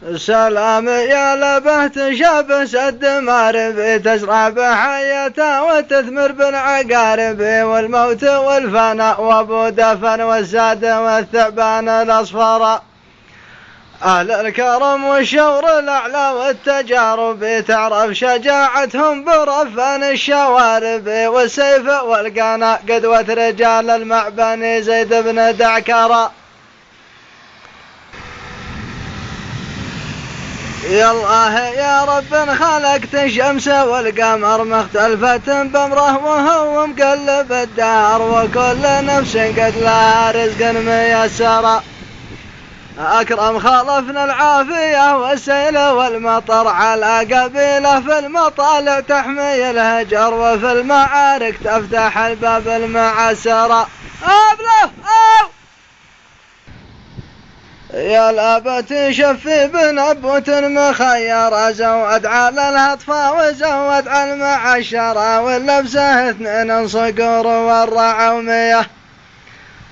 سلام يا لبهت شاب سد مارب تزرع بحياته وتثمر بالعقارب والموت والفناء وابو دفن والزاد والثعبان الاصفر أهل الكرم والشور الأعلى والتجارب تعرف شجاعتهم برفان الشوارب والسيف والقنا قدوة رجال المعبن زيد بن دعكرة يا الله يا رب خلقت الشمس والقمر مختلفة بأمره وهو مقلب الدار وكل نفس قد لها رزق ميسر أكرم خلفنا العافية والسيل والمطر على قبيله في المطالع تحمي الهجر وفي المعارك تفتح الباب المعسرة يا الأب تشفي بنبوت مخيرة زود على الهطفة وزود على المعشرة واللبسة 2 صقور والرعومية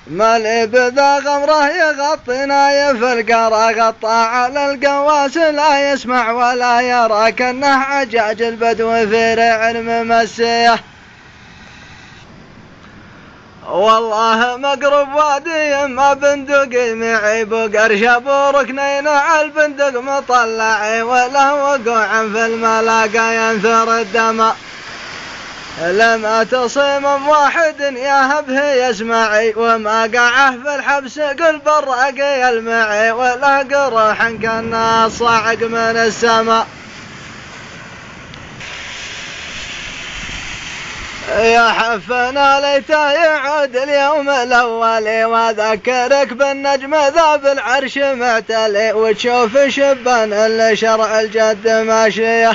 مالي بذا غمره يغطينا في القرى غطى على القواس لا يسمع ولا يرى كأنه عجاج البدو في ريع ممسيه والله مقرب وادي ما بندقي معي بقرش ابو ركنين على البندق مطلعي وله وقوع في الملاقى ينثر الدم لما تصيم واحد يهبه يسمعي وما قعه في الحبس قل براقي المعي ولا قرح كان الصاعق من السماء يا حفنا ليته يعود اليوم الأول وذكرك بالنجم ذا بالعرش معتلي وتشوف شبان اللي شرع الجد ماشيه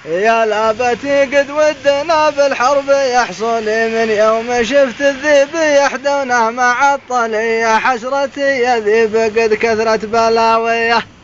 يا لابتي قد ودنا بالحرب يحصل من يوم شفت الذيب يحدونه مع الطلي حسرتي يذيب قد كثرت بلاويه